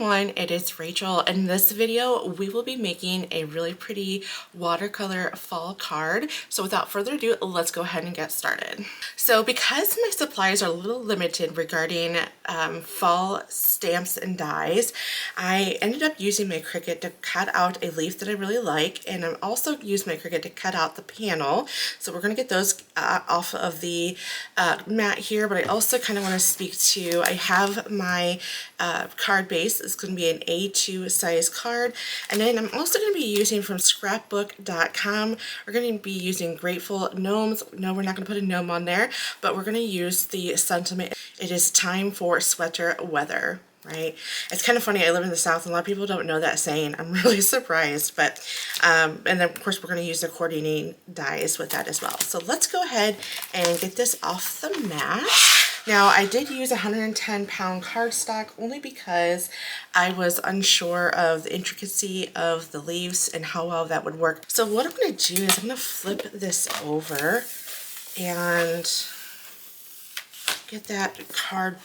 everyone, it is Rachel. In this video, we will be making a really pretty watercolor fall card. So without further ado, let's go ahead and get started. So because my supplies are a little limited regarding fall stamps and dies, I ended up using my Cricut to cut out a leaf that I really like, and I'm also used my Cricut to cut out the panel. So we're going to get those off of the mat here, but I also kind of want to speak to, I have my card base. It's going to be an A2 size card, and then I'm also going to be using from scrapbook.com. We're going to be using Grateful Gnomes. No, we're not going to put a gnome on there, but we're going to use the sentiment, "It is time for sweater weather." Right? It's kind of funny. I live in the South, and a lot of people don't know that saying. I'm really surprised, but and then of course we're going to use the coordinating dies with that as well. So let's go ahead and get this off the mat. Now, I did use 110-pound cardstock only because I was unsure of the intricacy of the leaves and how well that would work. So what I'm going to do is I'm going to flip this over and get that card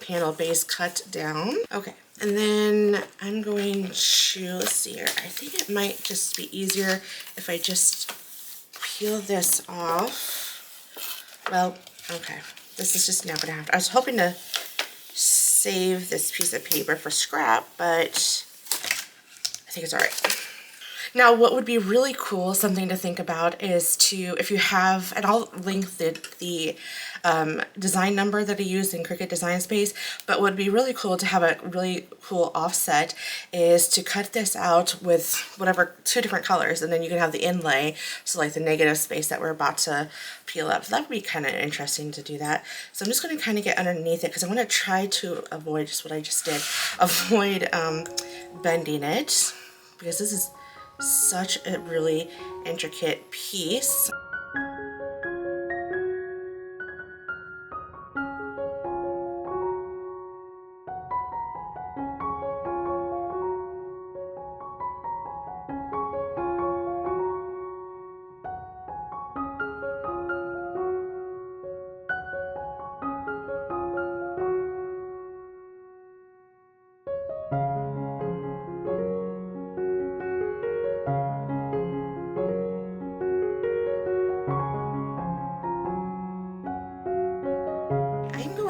panel base cut down. Okay, and then I'm going to, let's see here, I think it might just be easier if I just peel this off. Well, okay. This is just now going to have to, I was hoping to save this piece of paper for scrap, but I think it's all right. Now, what would be really cool, something to think about, is to, if you have, and I'll link the design number that I use in Cricut Design Space, but what would be really cool to have a really cool offset is to cut this out with whatever, 2 different colors, and then you can have the inlay, so like the negative space that we're about to peel up. So that would be kind of interesting to do that. So I'm just going to kind of get underneath it because I want to try to avoid just what I just did, avoid bending it, because this is such a really intricate piece.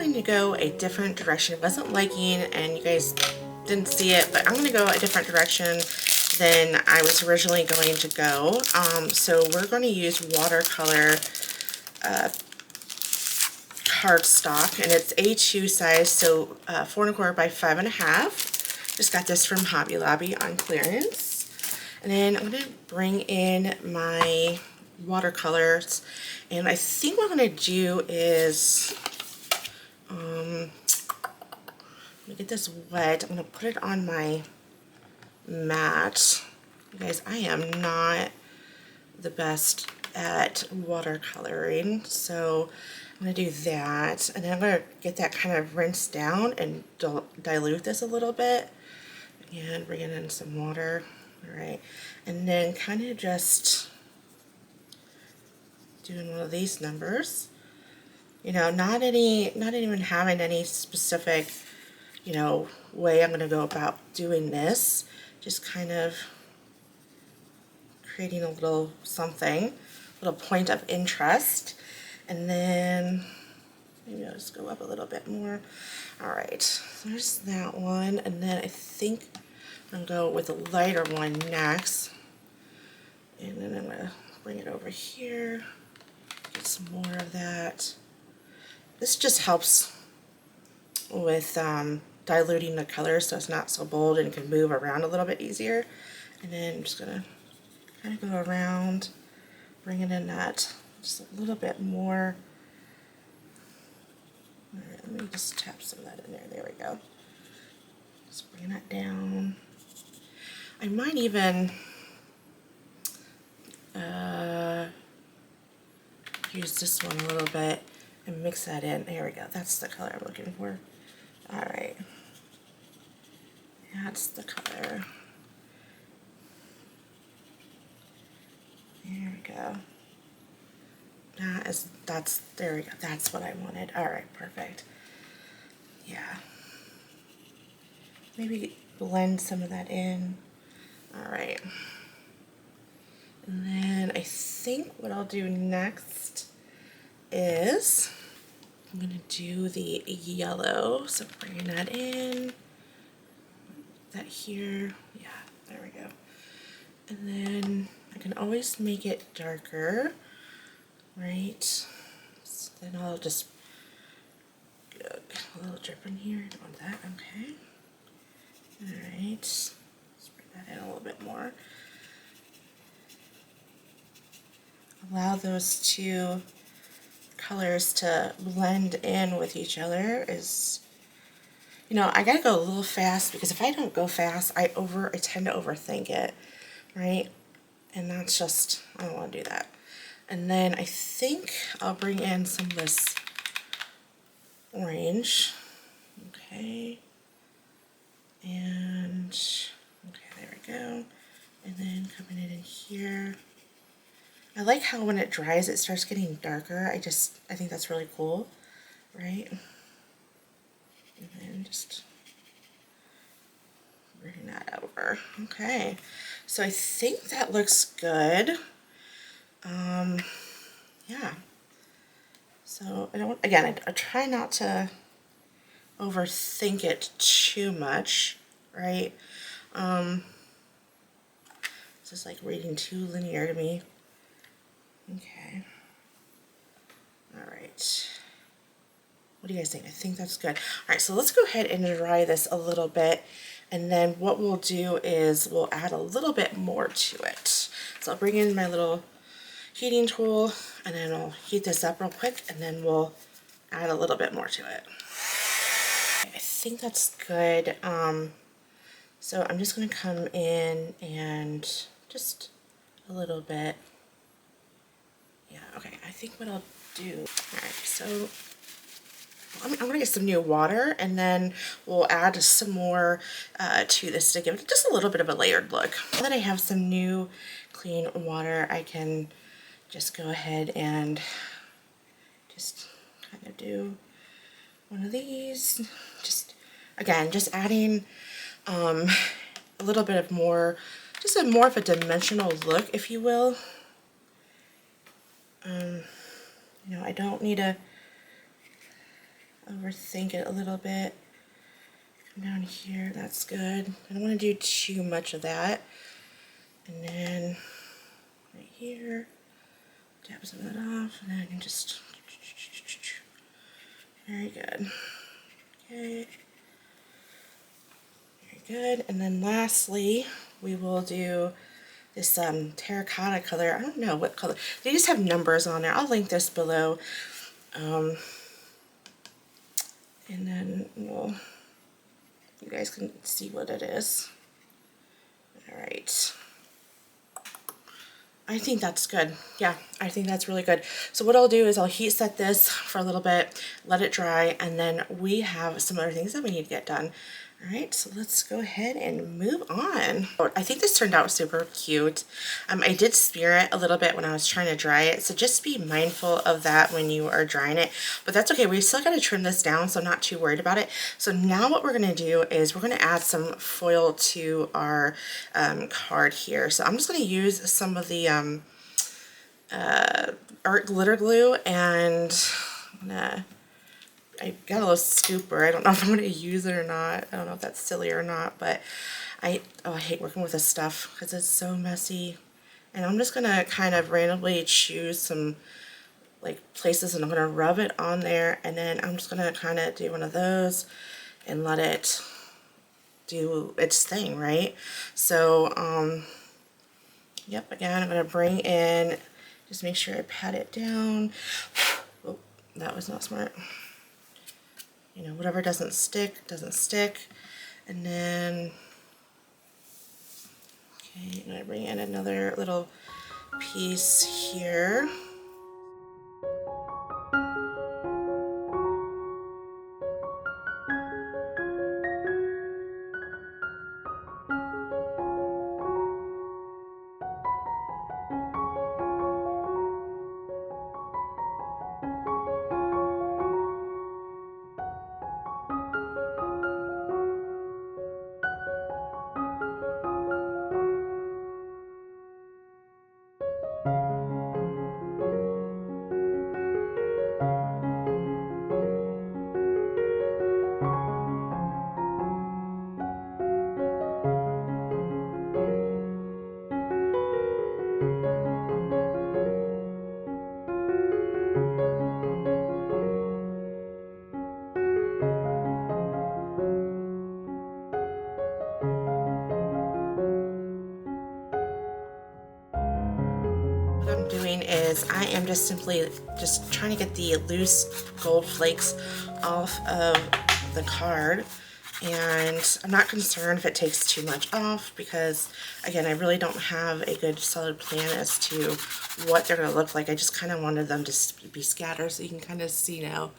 To go a different direction. It wasn't liking, and you guys didn't see it, but I'm going to go a different direction than I was originally going to go. So we're going to use watercolor cardstock, and it's A2 size, so 4 1/4 by 5 1/2. Just got this from Hobby Lobby on clearance. And then I'm going to bring in my watercolors, and I think what I'm going to do is let me get this wet. I'm going to put it on my mat. You guys, I am not the best at watercoloring, so I'm going to do that. And then I'm going to get that kind of rinsed down and dilute this a little bit. And bring in some water. Alright. And then kind of just doing one of these numbers. You know, not even having any specific, you know, way I'm going to go about doing this. Just kind of creating a little something, a little point of interest. And then maybe I'll just go up a little bit more. Alright, so there's that one. And then I think I'm going to go with a lighter one next. And then I'm going to bring it over here. Get some more of that. This just helps with diluting the color so it's not so bold and can move around a little bit easier. And then I'm just going to kind of go around, bringing in that just a little bit more. All right, let me just tap some of that in there. There we go. Just bring that down. I might even use this one a little bit and mix that in. There we go. That's the color I'm looking for. Alright. That's the color. There we go. There we go. That's what I wanted. Alright, perfect. Yeah. Maybe blend some of that in. All right. And then I think what I'll do next is I'm gonna do the yellow. So bringing that in, that here, yeah, there we go. And then I can always make it darker, right? So then I'll just get a little drip in here. I don't want that, okay. All right, let's bring that in a little bit more. Allow those two colors to blend in with each other is, you know, I gotta go a little fast because if I don't go fast, I tend to overthink it, right? And that's just, I don't want to do that. And then I think I'll bring in some of this orange, okay, and okay, there we go. And then coming in here. I like how when it dries, it starts getting darker. I think that's really cool, right? And then just bring that over. Okay, so I think that looks good. Yeah. So I try not to overthink it too much, right? This is like reading too linear to me. Okay. All right. What do you guys think? I think that's good. All right, so let's go ahead and dry this a little bit. And then what we'll do is we'll add a little bit more to it. So I'll bring in my little heating tool and then I'll heat this up real quick and then we'll add a little bit more to it. I think that's good. So I'm just going to come in and just a little bit. Yeah, okay, I think what I'll do, all right, so I'm going to get some new water and then we'll add some more to this to give it just a little bit of a layered look. Now that I have some new clean water, I can just go ahead and just kind of do one of these. Again, just adding a little bit of more, just more of a dimensional look, if you will. You know, I don't need to overthink it a little bit. Come down here, that's good. I don't want to do too much of that. And then right here, tap some of that off, and then I can just, very good. Okay. Good, and then lastly, we will do this terracotta color. I don't know what color. They just have numbers on there. I'll link this below. And then you guys can see what it is. All right. I think that's good. Yeah, I think that's really good. So what I'll do is I'll heat set this for a little bit, let it dry, and then we have some other things that we need to get done. All right, so let's go ahead and move on. I think this turned out super cute. I did smear it a little bit when I was trying to dry it, so just be mindful of that when you are drying it. But that's okay, we still gotta trim this down, so I'm not too worried about it. So now what we're gonna do is we're gonna add some foil to our card here. So I'm just gonna use some of the art glitter glue, and I got a little scooper. I don't know if I'm going to use it or not. I don't know if that's silly or not, but I hate working with this stuff because it's so messy. And I'm just going to kind of randomly choose some like places and I'm going to rub it on there, and then I'm just going to kind of do one of those and let it do its thing, right? So, yep, again, I'm going to bring in, just make sure I pat it down. Oh, that was not smart. You know, whatever doesn't stick, doesn't stick. And then, okay, I'm going to bring in another little piece here. is I am just simply just trying to get the loose gold flakes off of the card. And I'm not concerned if it takes too much off because, again, I really don't have a good solid plan as to what they're going to look like. I just kind of wanted them to be scattered so you can kind of see now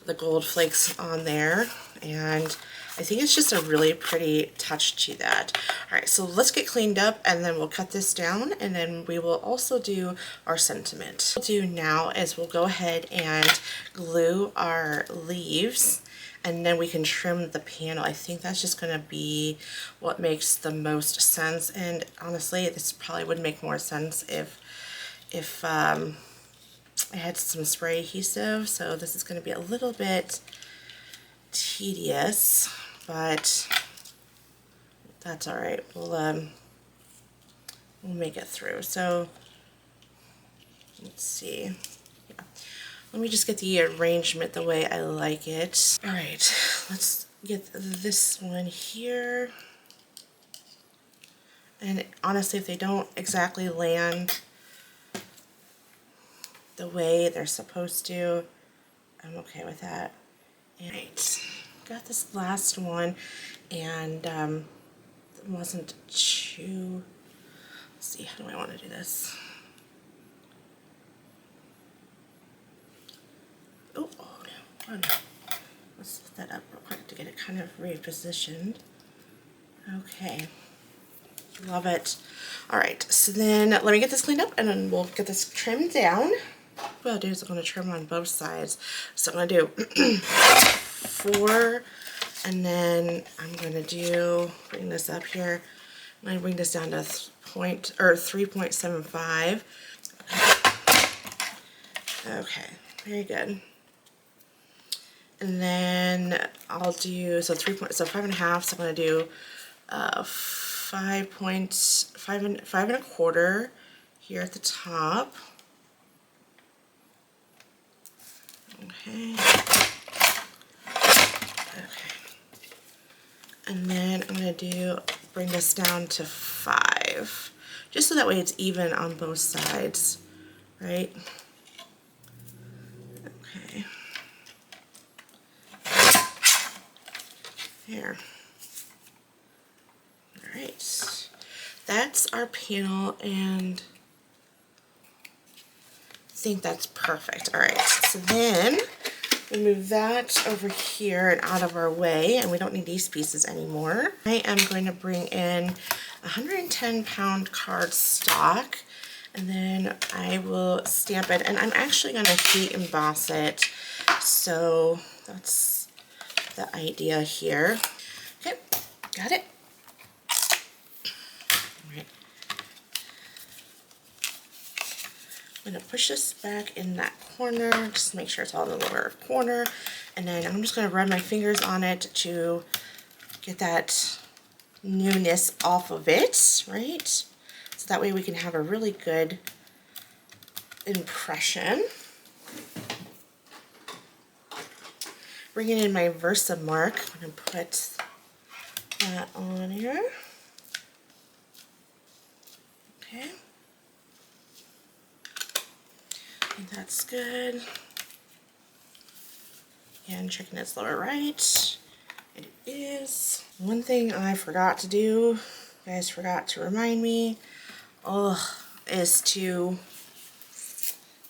the gold flakes on there. And I think it's just a really pretty touch to that. All right, so let's get cleaned up and then we'll cut this down, and then we will also do our sentiment. What we'll do now is we'll go ahead and glue our leaves, and then we can trim the panel. I think that's just going to be what makes the most sense. And honestly, this probably would make more sense if I had some spray adhesive. So this is going to be a little bit tedious, but that's all right. We'll make it through. So let's see. Let me just get the arrangement the way I like it. All right, let's get this one here. And honestly, if they don't exactly land the way they're supposed to, I'm okay with that. All right, got this last one, and it wasn't too, let's see, how do I want to do this? Oh no. Let's set that up real quick to get it kind of repositioned. Okay, love it. All right, so then let me get this cleaned up and then we'll get this trimmed down. What I'll do is I'm going to trim on both sides. So I'm going to do 4, and then I'm going to bring this up here. I'm going to bring this down to 3.75. Okay, very good. And then I'll do, so 5.5, so I'm going to do 5.25 here at the top. Okay. Okay. And then I'm going to bring this down to 5, just so that way it's even on both sides, right? Okay. There. All right. That's our panel, and I think that's perfect. All right. So then we move that over here and out of our way, and we don't need these pieces anymore. I am going to bring in 110-pound cardstock, and then I will stamp it, and I'm actually going to heat emboss it. So that's the idea here. Okay, got it. All right. I'm going to push this back in that corner, just make sure it's all in the lower corner, and then I'm just going to run my fingers on it to get that newness off of it, right? So that way we can have a really good impression. Bringing in my Versamark, I'm going to put that on here. Okay. And that's good. And checking its lower right. It is. One thing I forgot to do, you guys forgot to remind me, is to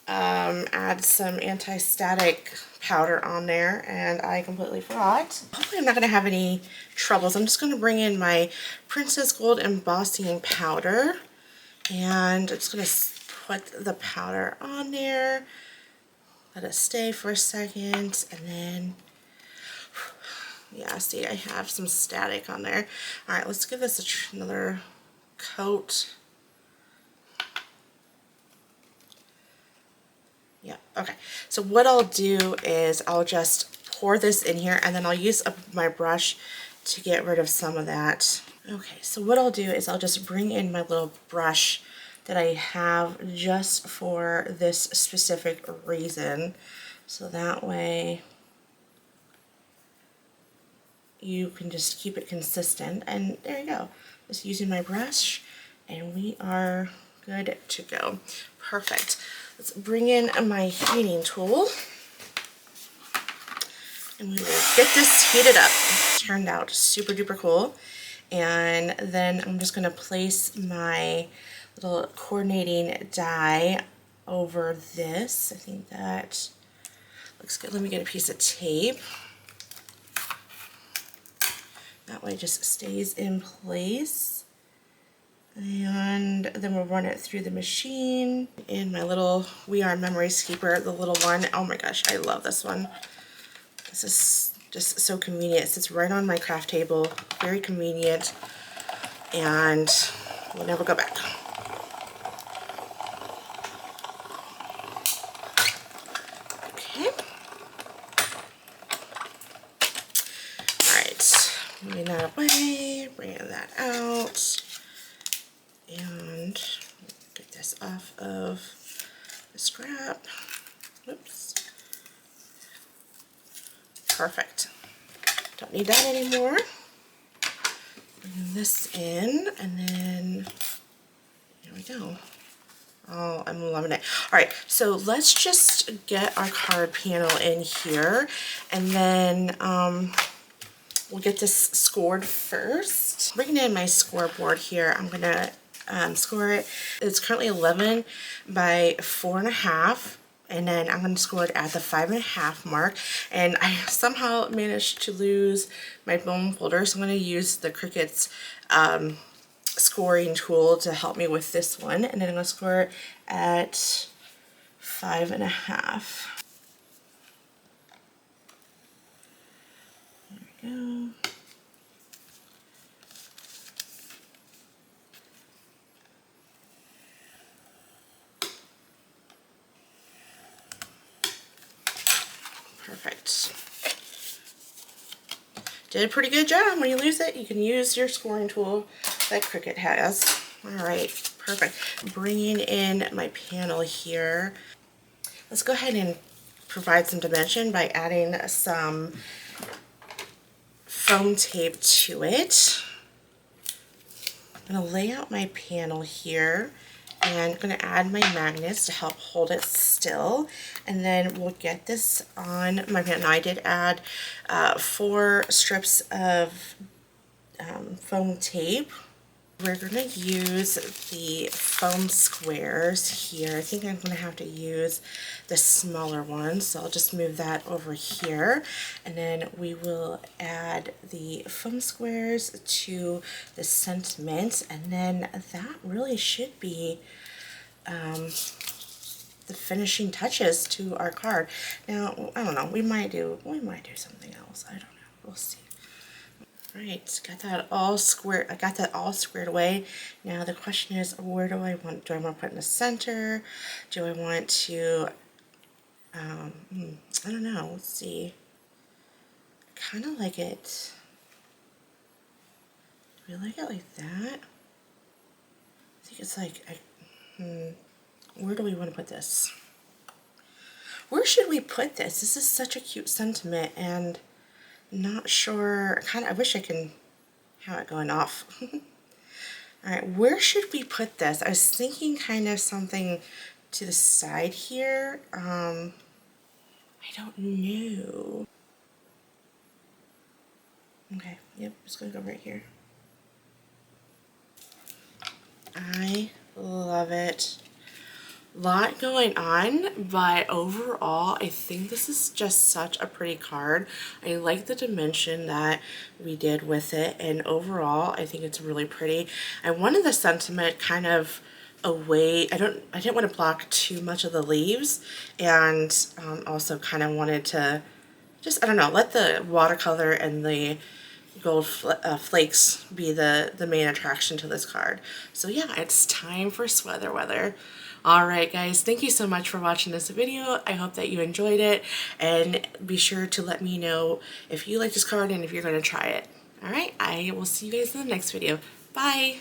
add some anti-static powder on there, and I completely forgot. Hopefully I'm not going to have any troubles. I'm just going to bring in my Princess Gold embossing powder, and I'm just going to put the powder on there, let it stay for a second, and then, yeah, see, I have some static on there. All right, let's give this another coat. Yeah, okay. So what I'll do is I'll just pour this in here, and then I'll use my brush to get rid of some of that. Okay, so what I'll do is I'll just bring in my little brush that I have just for this specific reason. So that way you can just keep it consistent. And there you go. Just using my brush, and we are good to go. Perfect. Let's bring in my heating tool. And we will get this heated up. It turned out super duper cool. And then I'm just gonna place my little coordinating die over this. I think that looks good. Let me get a piece of tape. That way it just stays in place. And then we'll run it through the machine. In my little We Are Memories Keeper, the little one. Oh my gosh, I love this one. This is just so convenient. It sits right on my craft table. Very convenient. And we'll never go back. Okay. Alright. Moving that away. Bringing that out. And get this off of the scrap. Oops. Perfect. Don't need that anymore. Bring this in, and then here we go. Oh, I'm loving it. All right, so let's just get our card panel in here, and then we'll get this scored first. Bringing in my scoreboard here, I'm gonna score it. It's currently 11 by 4.5. And then I'm going to score it at the 5.5 mark. And I somehow managed to lose my bone folder, so I'm going to use the Cricut's scoring tool to help me with this one. And then I'm going to score it at 5.5. There we go. Perfect. Did a pretty good job. When you lose it, you can use your scoring tool that Cricut has. All right, perfect. Bringing in my panel here. Let's go ahead and provide some dimension by adding some foam tape to it. I'm going to lay out my panel here. And I'm going to add my magnets to help hold it still, and then we'll get this on my panel. Now I did add 4 strips of foam tape. We're going to use the foam squares here. I think I'm going to have to use the smaller ones, so I'll just move that over here, and then we will add the foam squares to the sentiment, and then that really should be the finishing touches to our card. Now, I don't know, we might do something else. I don't know. We'll see. Right, got that all squared. I got that all squared away. Now the question is, where do I want to put it in the center? Do I want to I don't know. Let's see. I kind of like it. Do we like it like that? I think it's like where do we want to put this? Where should we put this? This is such a cute sentiment, and not sure. I wish I can have it going off. All right, where should we put this? I was thinking kind of something to the side here. I don't know. Okay, yep, it's gonna go right here. I love it. Lot going on, but overall I think this is just such a pretty card. I like the dimension that we did with it, and overall I think it's really pretty. I wanted the sentiment kind of away. I didn't want to block too much of the leaves, and also kind of wanted to just, I don't know, let the watercolor and the gold flakes be the main attraction to this card. So yeah, it's time for sweater weather. Alright guys, thank you so much for watching this video. I hope that you enjoyed it, and be sure to let me know if you like this card and if you're going to try it. Alright, I will see you guys in the next video. Bye!